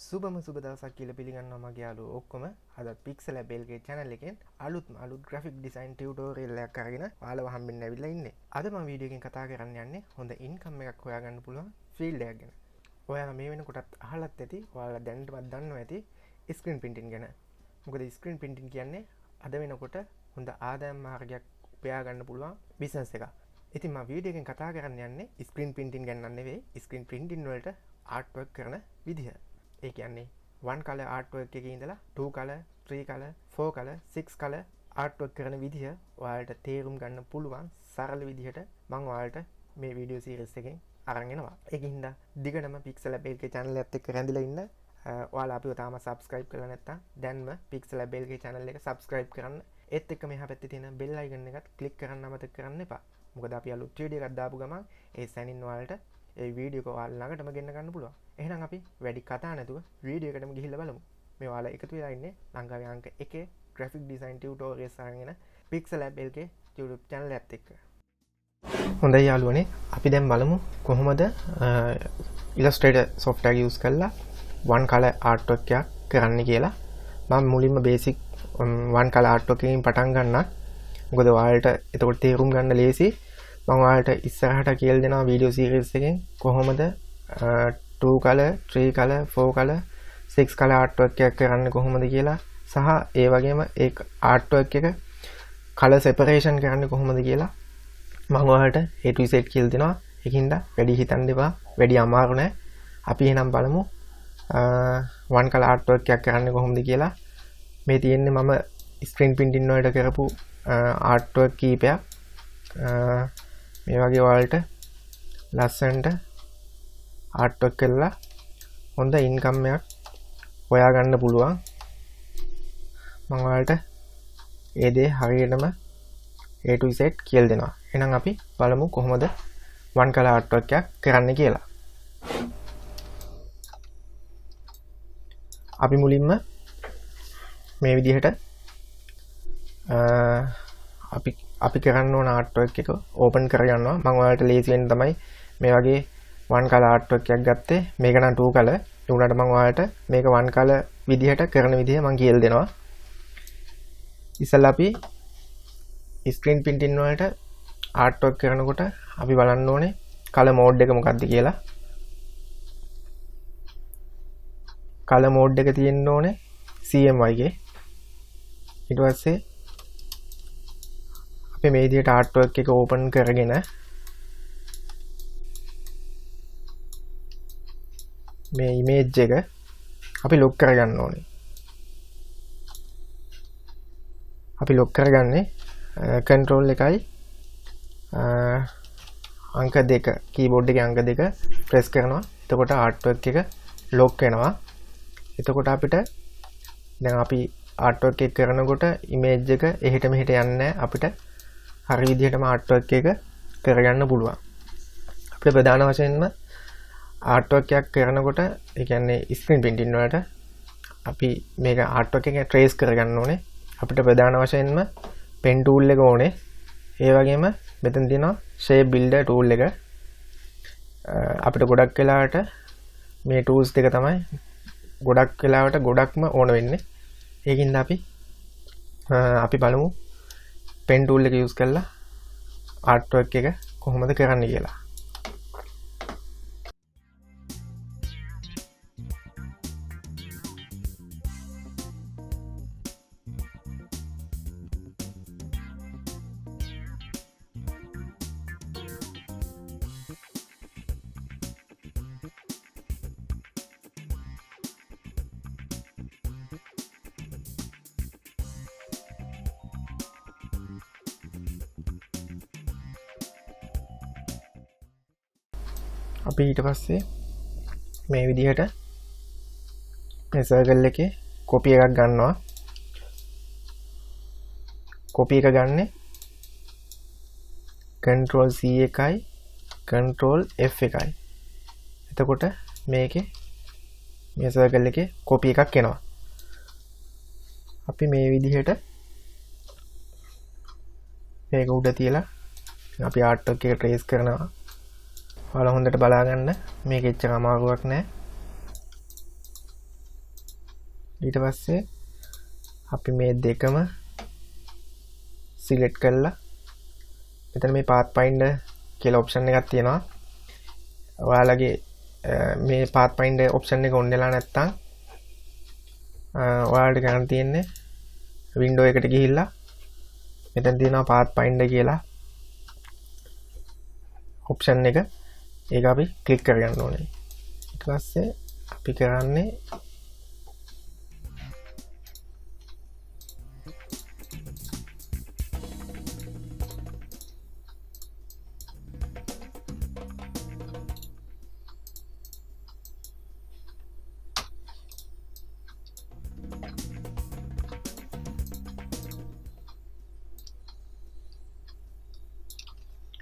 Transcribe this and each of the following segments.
සුබම සුබ දවසක් කියලා පිළිගන්නවා මගේ යාළුවෝ ඔක්කොම. අද Pixel Lab LK channel එකෙන් අලුත් graphic design tutorial එකක් අරගෙන ඔයාලව හම්බෙන්න ඇවිල්ලා ඉන්නේ. අද මම වීඩියෝ එකෙන් කතා කරන්න යන්නේ හොඳ income එකක් හොයාගන්න පුළුවන් field එකක් ගැන. ඔයාලා මේ වෙනකොටත් අහලත් ඇති, ඔයාලා දැනටමත් දන්නවා ඇති screen printing ගැන. මොකද screen printing කියන්නේ අද වෙනකොට හොඳ ආදායම් මාර්ගයක් උපයා ගන්න පුළුවන් business එකක්. ඉතින් මම වීඩියෝ එකෙන් කතා කරන්න යන්නේ screen printing ගැන නෙවෙයි, screen printing වලට artwork කරන විදිහ. ඒ කියන්නේ 1 color artwork එකේ ඉඳලා 2 color 3 color 4 color 6 color artwork කරන විදිහ ඔයාලට තේරුම් ගන්න පුළුවන් සරල විදිහට මම ඔයාලට මේ වීඩියෝ සීරීස් එකෙන් අරන් එනවා. ඒකින්ද දිගටම Pixel Lab LK channel එකත් එක්ක රැඳිලා ඉන්න. ඔයාලා අපිව තාම subscribe කරලා නැත්නම් දැන්ම Pixel Lab LK channel එක subscribe කරන්න. ඒත් එක්ක මෙහා පැත්තේ තියෙන bell icon එකත් click කරන්න අමතක කරන්න එපා. මොකද අපි අලුත් වීඩියෝ එකක් දාපු ගමන් ඒ සැනින් ඔයාලට ඒ වීඩියෝ එක ඔයාලා ළඟටම ගෙන්න ගන්න පුළුවන්. එහෙනම් අපි වැඩි කතා නැතුව වීඩියෝ එකටම ගිහිල්ලා බලමු. මේ ඔයාලා එකතු වෙලා ඉන්නේ ලංකාවේ අංක 1 graphic design tutorials අරගෙන Pixel Lab LK YouTube channel එකත් එක්ක. හොඳයි යාළුවනේ, අපි දැන් බලමු කොහොමද Illustrator software use කරලා one color artwork එකක් කරන්න කියලා. මම මුලින්ම basic one color artwork එකකින් පටන් ගන්නම්. මොකද ඔයාලට එතකොට තේරුම් ගන්න ලේසි. මම ඔයාලට ඉස්සරහට කියලා දෙනවා වීඩියෝ සීරීස් එකෙන් කොහොමද 2 color 3 color 4 color 6 color artwork එකක් කරන්න කොහොමද කියලා, සහ ඒ වගේම ඒ artwork එක color separation කරන්න කොහොමද කියලා මම ඔයාලට A to Z කියලා දෙනවා. ඒකින්ද වැඩි හිතන්න එපා, වැඩි අමාරු නෑ. අපි එහෙනම් බලමු one color artwork එකක් කරන්න කොහොමද කියලා. මේ තියෙන්නේ මම screen printing වලට කරපු artwork කීපයක්. මේ වගේ ඔයාලට ලස්සනට ආර්ට්වර්ක් කරලා හොඳ ඉන්කම් එකක් හොයා ගන්න පුළුවන්. මම ඔයාලට ඒ දේ හරියටම A to Z කියලා දෙනවා. එහෙනම් අපි බලමු කොහොමද one color artwork එකක් කරන්න කියලා. අපි මුලින්ම මේ විදිහට අපි කරන්න ඕන ආර්ට්වර්ක් එක ඕපන් කරගන්නවා. මම ඔයාලට ලේසි වෙන්න තමයි මේ වගේ one color artwork එකක් ගත්තේ. මේක නම් 2 color. ඒ උනාට මම ඔයාලට මේක one color විදිහට කරන විදිහ මම කියලා දෙනවා. ඉතින් අපි screen printing වලට artwork කරනකොට අපි බලන්න ඕනේ color mode එක මොකක්ද කියලා. color mode එක තියෙන්න ඕනේ CMYK. ඊට පස්සේ අපි මේ විදිහට artwork එක open කරගෙන මේ image එක අපි lock කරගන්න ඕනේ. අපි lock කරගන්නේ control එකයි අංක 2 keyboard එකේ අංක 2 press කරනවා. එතකොට artwork එක lock වෙනවා. එතකොට අපිට දැන් අපි artwork එක කරනකොට image එක එහෙට මෙහෙට යන්නේ නැහැ. අපිට හරි විදිහටම artwork එක කරගන්න පුළුවන්. අපිට ප්‍රධාන වශයෙන්ම artwork එකක් කරනකොට, ඒ කියන්නේ screen printing වලට අපි මේක artwork එක trace කරගන්න ඕනේ. අපිට ප්‍රධාන වශයෙන්ම pen tool එක ඕනේ. ඒ වගේම මෙතන තියෙනවා shape builder tool එක. අපිට ගොඩක් වෙලාවට මේ tools දෙක තමයි ගොඩක්ම ඕන වෙන්නේ. ඒකින්ද අපි බලමු pen tool එක use කරලා artwork එක කොහොමද කරන්න කියලා. අපි ඊට පස්සේ මේ විදිහට මේ සර්කල් එකේ කොපි එකක් ගන්නවා. කොපි එක ගන්නෙ control C එකයි control F එකයි. එතකොට මේකේ මේ සර්කල් එකේ කොපි එකක් එනවා. අපි මේ විදිහට මේක උඩ තියලා අපි ආර්ට්වර්ක් එක ට්‍රේස් කරනවා. ඔයාලා හොඳට බලා ගන්න. මේක එච්චර අමාරුවක් නෑ. ඊට පස්සේ අපි මේ දෙකම සිලෙක්ට් කරලා මෙතන මේ Pathfinder කියලා ඔප්ෂන් එකක් තියෙනවා. ඔයාලගේ මේ Pathfinder ඔප්ෂන් එක ඔන් වෙලා නැත්නම් ඔයාලට ගන්න තියෙන්නේ වින්ඩෝ එකට ගිහිල්ලා මෙතන තියෙනවා Pathfinder කියලා ඔප්ෂන් එක. ඒක අපි ක්ලික් කරගන්න ඕනේ. ඊට පස්සේ අපි කරන්නේ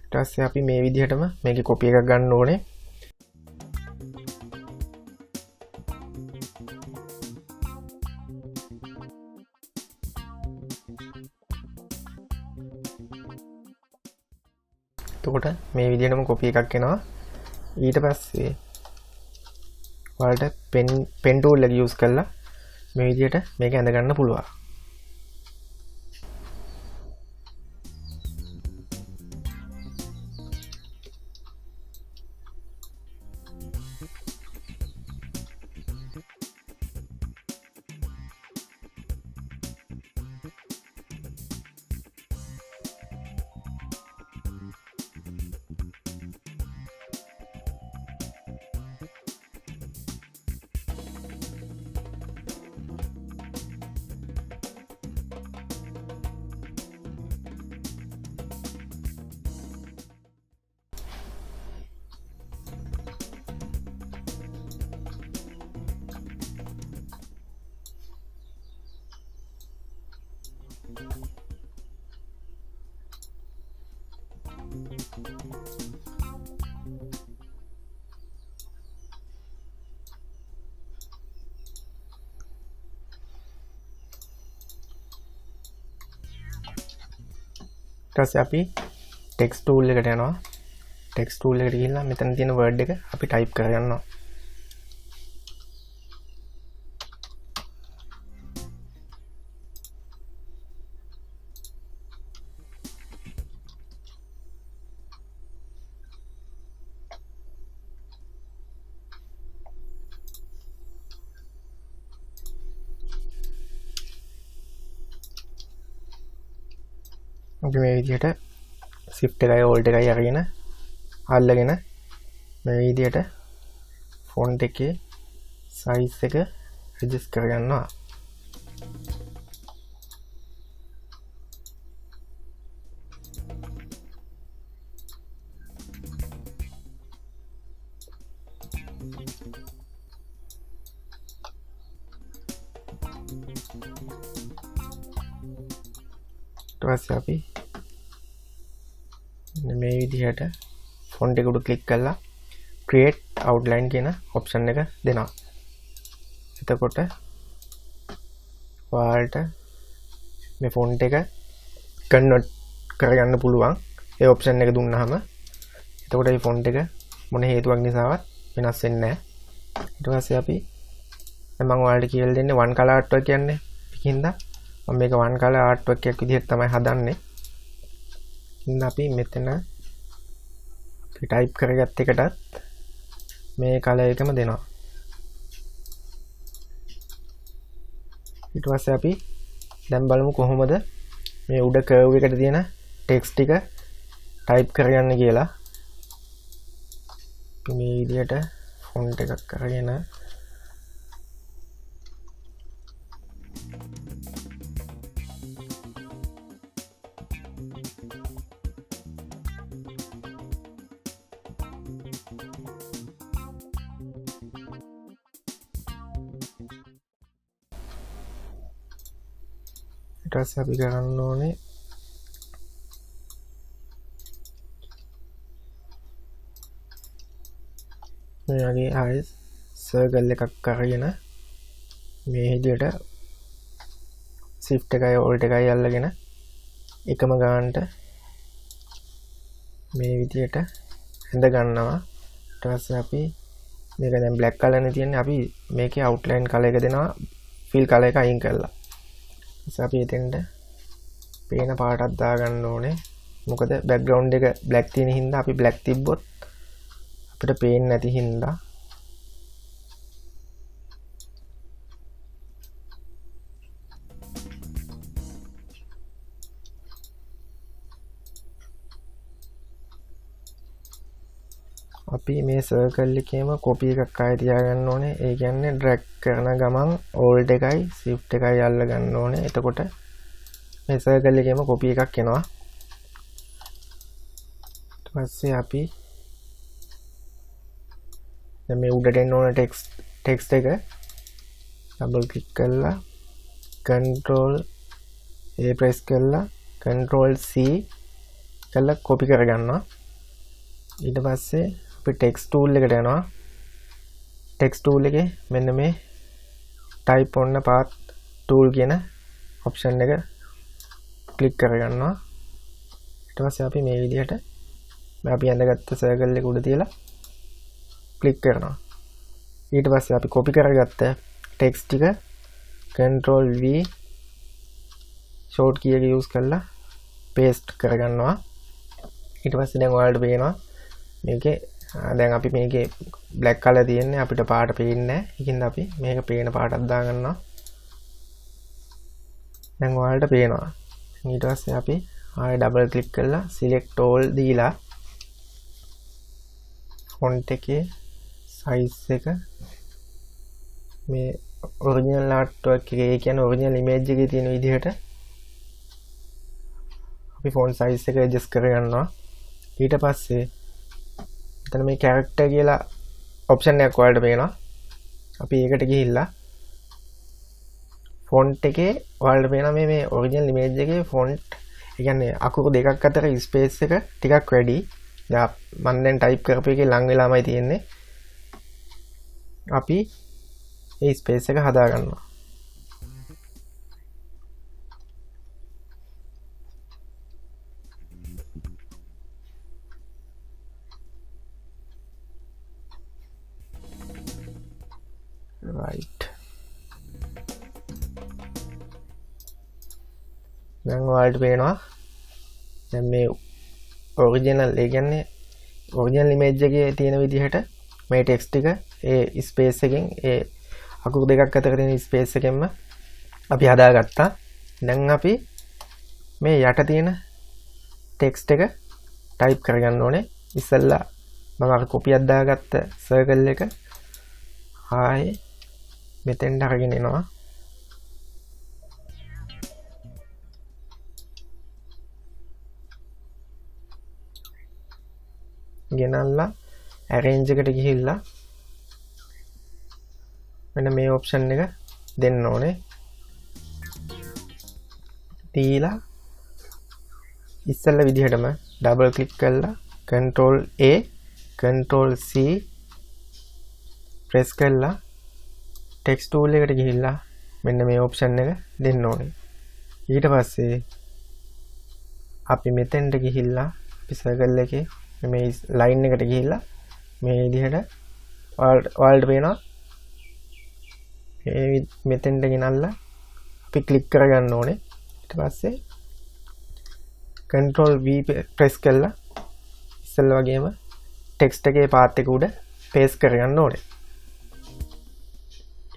ඊට පස්සේ අපි මේ විදිහටම මේකේ කොපි එකක් ගන්න ඕනේ. එතකොට මේ විදිහටම කොපි එකක් එනවා. ඊට පස්සේ ඔයාලට pen tool එක use කරලා මේ විදිහට මේක ඇඳ ගන්න පුළුවන්. ඊට පස්සේ අපි ටෙක්ස්ට් ටූල් එකට යනවා. ටෙක්ස්ට් ටූල් එකට ගිහිල්ලා මෙතන තියෙන වර්ඩ් එක අපි ටයිප් කරගන්නවා. අපි මේ විදිහට shift එකයි alt එකයි අරගෙන අල්ලගෙන මේ විදිහට font එකේ size එක adjust කරගන්නවා. ඊට පස්සේ අපි මේ විදිහට ෆොන්ට් එක උඩ ක්ලික් කරලා create outline කියන ඔප්ෂන් එක දෙනවා. එතකොට ඔයාලට මේ ෆොන්ට් එක කන්වර්ට් කරගන්න පුළුවන්. ඒ ඔප්ෂන් එක දුන්නාම එතකොට මේ ෆොන්ට් එක මොන හේතුවක් නිසාවත් වෙනස් වෙන්නේ නැහැ. ඊට පස්සේ අපි මම ඔයාලට කියලා දෙන්නේ one color artwork කියන්නේ. ඒකින්ද මම මේක one color artwork එකක් විදිහට තමයි හදන්නේ. ඉතින් අපි මෙතන අපි ටයිප් කරගත් එකටත් මේ කලර් එකම දෙනවා. ඊට පස්සේ අපි දැන් බලමු කොහොමද මේ උඩ කර්ව් එකට තියෙන ටෙක්ස්ට් ටික ටයිප් කරගන්න කියලා. අපි මේ විදිහට ෆොන්ට් එකක් අරගෙන ඊට පස්සේ අපි කරන්න ඕනේ මේ වගේ ආයෙ සර්කල් එකක් අරගෙන මේ විදිහට shift එකයි alt එකයි අල්ලගෙන එකම ගානට මේ විදිහට ඇඳ ගන්නවා. ඊට පස්සේ අපි මේක දැන් black color නේ තියෙන්නේ. අපි මේකේ outline color එක දෙනවා ෆිල් කලර් එක අයින් කරලා. අපි එතෙන්ට පේන පාටක් දාගන්න ඕනේ. මොකද බෑග්ග්‍රවුන්ඩ් එක බ්ලැක් තියෙන හින්දා අපි බ්ලැක් තිබ්බොත් අපිට පේන්නේ නැති හින්දා අපි මේ සර්කල් එකේම කොපි එකක් ආයෙ තියාගන්න ඕනේ. ඒ කියන්නේ ඩ්‍රැග් කරන ගමන් ඕල්ට් එකයි shift එකයි අල්ල ගන්න ඕනේ. එතකොට මේ සර්කල් එකේම කොපි එකක් එනවා. ඊට පස්සේ අපි දැන් මේ උඩට එන්න ඕන ටෙක්ස්ට් එක ඩබල් ක්ලික් කරලා control A press කරලා control C කරලා කොපි කරගන්නවා. ඊට පස්සේ අපි ටෙක්ස්ට් ටූල් එකට යනවා. ටෙක්ස්ට් ටූල් එකේ මෙන්න මේ type on path tool කියන ඔප්ෂන් එක ක්ලික් කරගන්නවා. ඊට පස්සේ අපි මේ විදිහට අපි ඇඳගත්ත සර්කල් එක උඩ තියලා ක්ලික් කරනවා. ඊට පස්සේ අපි කොපි කරගත්ත ටෙක්ස්ට් ටික control V short key එක use කරලා paste කරගන්නවා. ඊට පස්සේ දැන් ඔයාලට පේනවා මේකේ දැන් අපි මේකේ black color තියෙන්නේ අපිට පාට පේන්නේ නැහැ. ඒකින්ද අපි මේක පේන පාටක් දාගන්නවා. දැන් ඔයාලට පේනවා. ඊට පස්සේ අපි ආයෙ ඩබල් ක්ලික් කරලා select all දීලා font එකේ size එක මේ original artwork එකේ ඒ කියන්නේ original image එකේ තියෙන විදිහට අපි font size එක adjust කරගන්නවා. ඊට පස්සේ එතන මේ character කියලා option එකක් ඔයාලට පේනවා. අපි ඒකට ගිහිල්ලා font එකේ ඔයාලට පේනවා මේ original image එකේ font ඒ කියන්නේ අකුරු දෙකක් අතර space එක ටිකක් වැඩි. දැන් මම දැන් type කරපු එකේ ලඟ වෙලාමයි තියෙන්නේ. අපි මේ space එක හදා ගන්නවා. right දැන් ඔයාලට පේනවා දැන් මේ ඔරිජිනල් ඒ කියන්නේ ඔරිජිනල් ඉමේජ් එකේ තියෙන විදිහට මේ ටෙක්ස්ට් ටික ඒ ස්පේස් එකෙන් ඒ අකුරු දෙකක් අතර තියෙන ස්පේස් එකෙන්ම අපි හදාගත්තා. දැන් අපි මේ යට තියෙන ටෙක්ස්ට් එක ටයිප් කරගන්න ඕනේ. ඉස්සෙල්ලා මම අර කොපියක් දාගත්ත සර්කල් එක ආයේ මෙතෙන්ට අරගෙන එනවා. ගෙනල්ලා arrange එකට ගිහිල්ලා මෙන්න මේ ඔප්ෂන් එක දෙන්න ඕනේ. දීලා ඉස්සෙල්ලා විදිහටම ඩබල් ක්ලික් කරලා control A control C press කරලා text tool එකට ගිහිල්ලා මෙන්න මේ ඔප්ෂන් එක දෙන්න ඕනේ. ඊට පස්සේ අපි මෙතෙන්ට ගිහිල්ලා අපි සර්කල් එකේ මේ ලයින් එකට ගිහිල්ලා මේ විදිහට ඔයාලට පේනවා මේ මෙතෙන්ට ගෙනල්ලා අපි ක්ලික් කරගන්න ඕනේ. ඊට පස්සේ control V press කරලා ඉස්සෙල්ලා වගේම ටෙක්ස්ට් එකේ පාත් එක උඩ paste කරගන්න ඕනේ.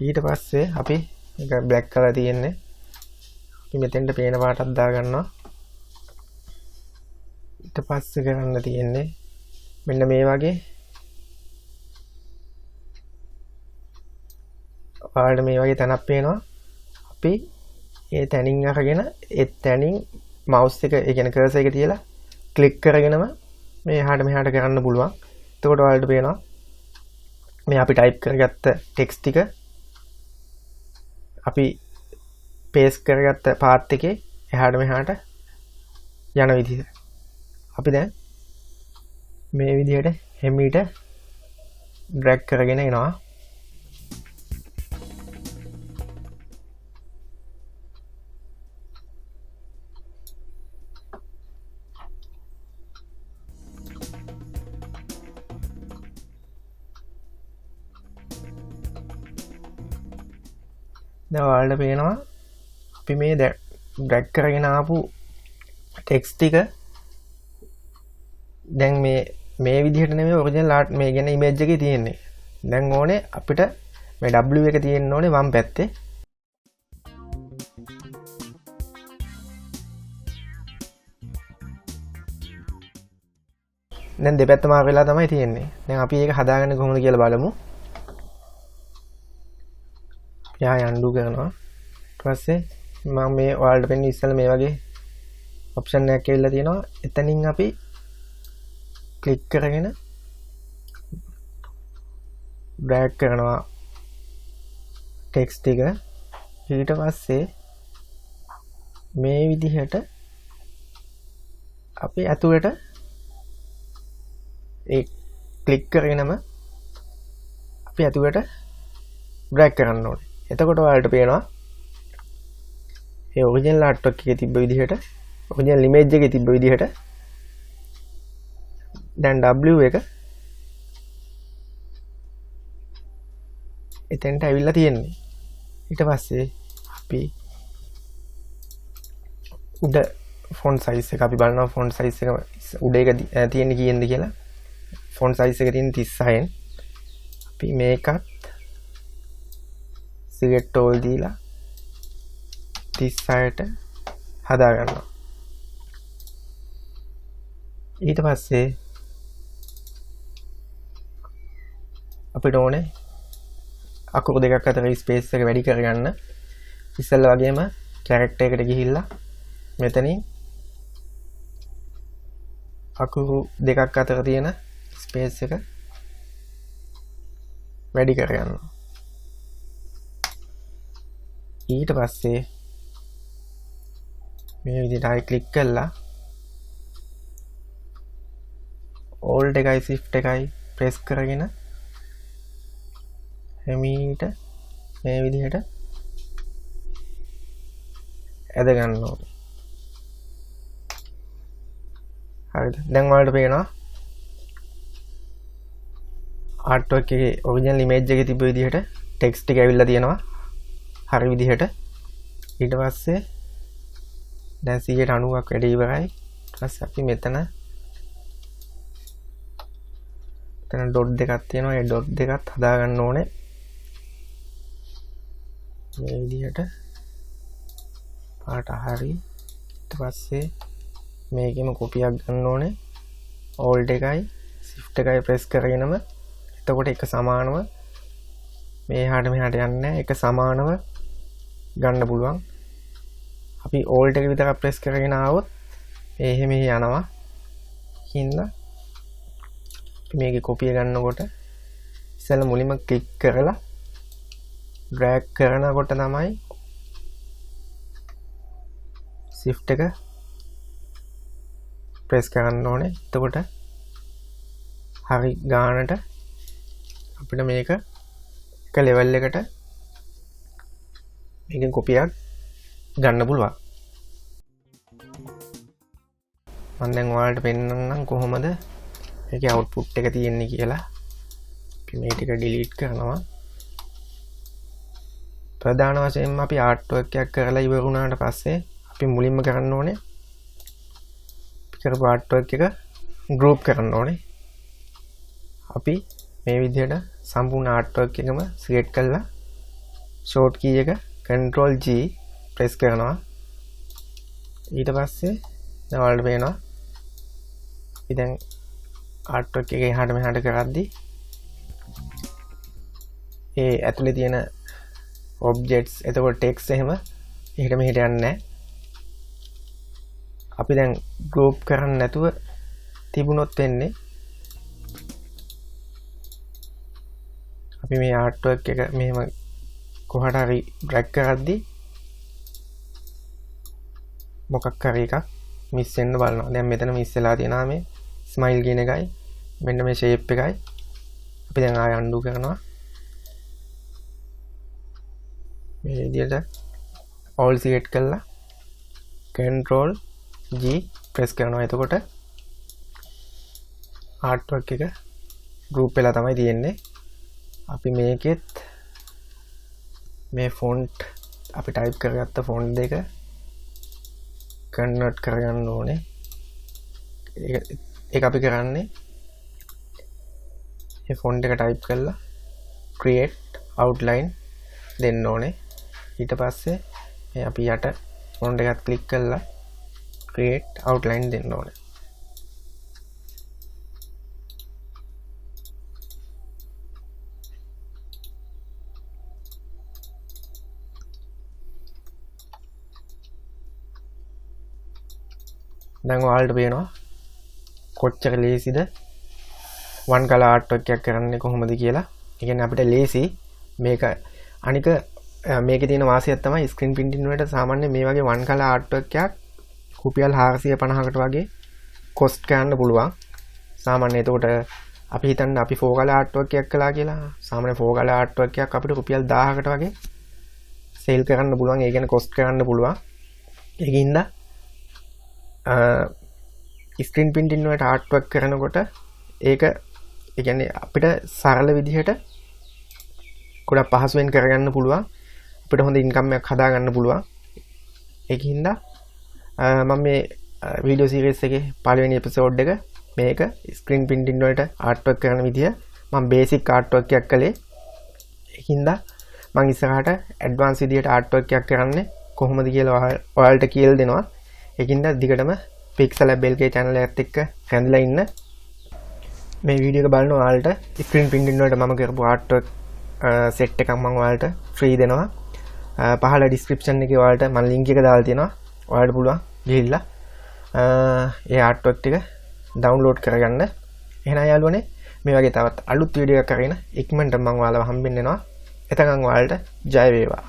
ඊට පස්සේ අපි ඒක black color තියෙන්නේ අපි මෙතෙන්ට පේන පාටක් දාගන්නවා. ඊට පස්සේ කරන්න තියෙන්නේ මෙන්න මේ වගේ ඔයාලට මේ වගේ තැනක් පේනවා. අපි ඒ තැනින් අරගෙන ඒ තැනින් mouse එක ඒ කියන්නේ cursor එක තියලා ක්ලික් කරගෙනම මේ එහාට මෙහාට කරන්න පුළුවන්. එතකොට ඔයාලට පේනවා මේ අපි ටයිප් කරගත්ත ටෙක්ස්ට් ටික අපි paste කරගත්ත පාත් එකේ එහාට මෙහාට යන විදිහ. අපි දැන් මේ විදිහට හැමීට ඩ්‍රැග් කරගෙන එනවා. දැන් ඔයාලට පේනවා අපි මේ ඩ්‍රැග් කරගෙන ආපු ටෙක්ස්ට් ටික දැන් මේ විදිහට නෙමෙයි ඔරිජිනල් ආර්ට් මේ කියන්නේ ඉමේජ් එකේ තියෙන්නේ. දැන් ඕනේ අපිට මේ W එක තියෙන්න ඕනේ වම් පැත්තේ. දැන් දෙපැත්ත මාරු වෙලා තමයි තියෙන්නේ. දැන් අපි ඒක හදාගන්නේ කොහොමද කියලා බලමු. යා යන්ඩු කරනවා. ඊට පස්සේ මම මේ ඔයාලට පෙන්න ඉස්සෙල්ලා මේ වගේ ඔප්ෂන් එකක් ඇවිල්ලා තියෙනවා. එතනින් අපි ක්ලික් කරගෙන ඩ්‍රැග් කරනවා ටෙක්ස්ට් එක. ඊට පස්සේ මේ විදිහට අපි අතුලට ඒ ක්ලික් කරගෙනම අපි අතුලට ඩ්‍රැග් කරන්න ඕනේ. එතකොට ඔයාලට පේනවා ඒ ඔරිජිනල් ආර්ට් එකේ තිබ්බ විදිහට ඔරිජිනල් ඉමේජ් එකේ තිබ්බ විදිහට දැන් W එක එතෙන්ට ඇවිල්ලා තියෙන්නේ. ඊට පස්සේ අපි උඩ ෆොන්ට් සයිස් එක අපි බලනවා ෆොන්ට් සයිස් එක උඩ එක තියෙන්නේ කීයද කියලා. ෆොන්ට් සයිස් එක තියෙන්නේ 36න්. අපි මේකත් සිලෙක්ට් ඕල් දීලා 36ට හදා ගන්නවා. ඊට පස්සේ අපිට ඕනේ අකුරු දෙකක් අතර ස්පේස් එක වැඩි කරගන්න. ඉස්සෙල්ලා වගේම කැරක්ටර් එකට ගිහිල්ලා මෙතනින් අකුරු දෙකක් අතර තියෙන ස්පේස් එක වැඩි කරගන්න. ඊට පස්සේ මේ විදිහට ආයි ක්ලික් කරලා Alt එකයි Shift එකයි ප්‍රෙස් කරගෙන එමීට මේ විදිහට ඇද ගන්න ඕනේ. හරිද? දැන් ඔයාලට පේනවා ආර්ට් වර්ක් එකේ ඔරිජිනල් ඉමේජ් එකේ තිබ්බ විදිහට ටෙක්ස්ට් ටික ඇවිල්ලා තියෙනවා. හරි විදිහට. ඊට පස්සේ දැන් 90ක් වැඩි ඉවරයි. ඊට පස්සේ අපි මෙතන ඩොට් දෙකක් තියෙනවා. ඒ ඩොට් දෙකත් හදා ගන්න ඕනේ. මේ විදිහට පාට හරි. ඊට පස්සේ මේකෙම කොපියක් ගන්න ඕනේ. Alt එකයි Shift එකයි ප්‍රෙස් කරගෙනම එතකොට එක සමානව මෙහාට මෙහාට යන්නේ එක සමානව ගන්න පුළුවන්. අපි Alt එක විතරක් ප්‍රෙස් කරගෙන ආවොත් එහෙම යනවා. හින්දා මේකේ කොපිය ගන්නකොට ඉස්සෙල්ලා මුලින්ම ක්ලික් කරලා ඩ්‍රැග් කරනකොට තමයි shift එක ප්‍රෙස් කරන්න ඕනේ. එතකොට හරි ගානට අපිට මේක එක ලෙවල් එකට මේකෙන් කොපියක් ගන්න පුළුවන්. මම දැන් ඔයාලට පෙන්නන්නම් කොහොමද මේකේ අවුට්පුට් එක තියෙන්නේ කියලා. අපි මේ ටික ඩිලීට් කරනවා. ප්‍රධාන වශයෙන්ම අපි ආර්ට් වර්ක් එකක් කරලා ඉවර වුණාට පස්සේ අපි මුලින්ම කරන්න ඕනේ අපි කරපු ආර්ට් වර්ක් එක ගෲප් කරන්න ඕනේ. අපි මේ විදිහට සම්පූර්ණ ආර්ට් වර්ක් එකම සිලෙක්ට් කරලා ෂෝට් කී එක Ctrl G ප්‍රෙස් කරනවා. ඊට පස්සේ දැන් ඔයාලට පේනවා අපි දැන් ආර්ට් වර්ක් එක එහාට මෙහාට කරද්දී ඒ ඇතුලේ තියෙන objects එතකොට text එහෙම එහෙට මෙහෙට යන්නේ නැහැ. අපි දැන් group කරන්න නැතුව තිබුණොත් වෙන්නේ අපි මේ artwork එක මෙහෙම කොහට හරි drag කරද්දී මොකක් හරි එකක් මිස් වෙන්න බලනවා. දැන් මෙතන මිස් වෙලා තියෙනවා මේ smile කියන එකයි මෙන්න මේ shape එකයි. අපි දැන් ආය undo කරනවා. මේ විදිහට all select කරලා Ctrl G press කරනවා. එතකොට artwork එක group වෙලා තමයි තියෙන්නේ. අපි මේකෙත් මේ font අපි ටයිප් කරගත්ත ෆොන්ට් එක කන්වර්ට් කරගන්න ඕනේ. ඒක අපි කරන්නේ මේ ෆොන්ට් එක ටයිප් කරලා create outline දෙන්න ඕනේ. ඊට පස්සේ මේ අපි යට ෆොන්ට් එකත් ක්ලික් කරලා create outline දෙන්න ඕනේ. දැන් ඔයාලට පේනවා කොච්චර ලේසිද වන් කලර් ආර්ට් වර්ක් එකක් කරන්නේ කොහොමද කියලා. ඒ කියන්නේ අපිට ලේසි මේක. අනික මේකේ තියෙන වාසියක් තමයි ස්ක්‍රීන් ප්‍රින්ටින් වලට සාමාන්‍ය මේ වගේ වන් කලර් ආර්ට් වර්ක් එකක් රුපියල් 450කට වගේ කොස්ට් කරන්න පුළුවන්. සාමාන්‍ය එතකොට අපි හිතන්න අපි 4 කලර් ආර්ට් වර්ක් එකක් කළා කියලා. සාමාන්‍ය 4 කලර් ආර්ට් වර්ක් එකක් අපිට රුපියල් 1000කට වගේ සේල් කරන්න පුළුවන්. ඒ කියන්නේ කොස්ට් කරන්න පුළුවන්. ඒකින්ද ස්ක්‍රීන් ප්‍රින්ටින් වලට ආර්ට් වර්ක් කරනකොට ඒක ඒ කියන්නේ අපිට සරල විදිහට ගොඩක් පහසුවෙන් කරගන්න පුළුවන්. අපිට හොඳ ඉන්කම් එකක් හදා ගන්න පුළුවන්. ඒකින්ද මම මේ වීඩියෝ සීරීස් එකේ පළවෙනි එපිසෝඩ් එක මේක ස්ක්‍රීන් ප්‍රින්ටින් වලට ආර්ට් වර්ක් කරන විදිය මම බේසික් ආර්ට් වර්ක් එකක් කළේ. ඒකින්ද මම ඉස්සරහට ඇඩ්වාන්ස් විදියට ආර්ට් වර්ක් එකක් කරන්නේ කොහොමද කියලා ඔයාලට කියලා දෙනවා. ඒකින්ද දිගටම Pixel Lab LK channel එකත් එක්ක රැඳිලා ඉන්න. මේ වීඩියෝ එක බලන ඔයාලට ස්ක්‍රීන් ප්‍රින්ටින් වලට මම කරපු ආර්ට් වර්ක් සෙට් එකක් මම ඔයාලට ෆ්‍රී දෙනවා. පහළ ඩිස්ක්‍රිප්ෂන් එකේ ඔයාලට මම ලින්ක් එක දාලා තියෙනවා. ඔයාලට පුළුවන් ගිහිල්ලා ඒ ආර්ට් වර්ක් ටික ඩවුන්ලෝඩ් කරගන්න. එහෙනම් යාළුවනේ මේ වගේ තවත් අලුත් වීඩියෝ එකක් අරගෙන ඉක්මනට මම ඔයාලව හම්බෙන්න එනවා. එතකන් ඔයාලට ජය වේවා.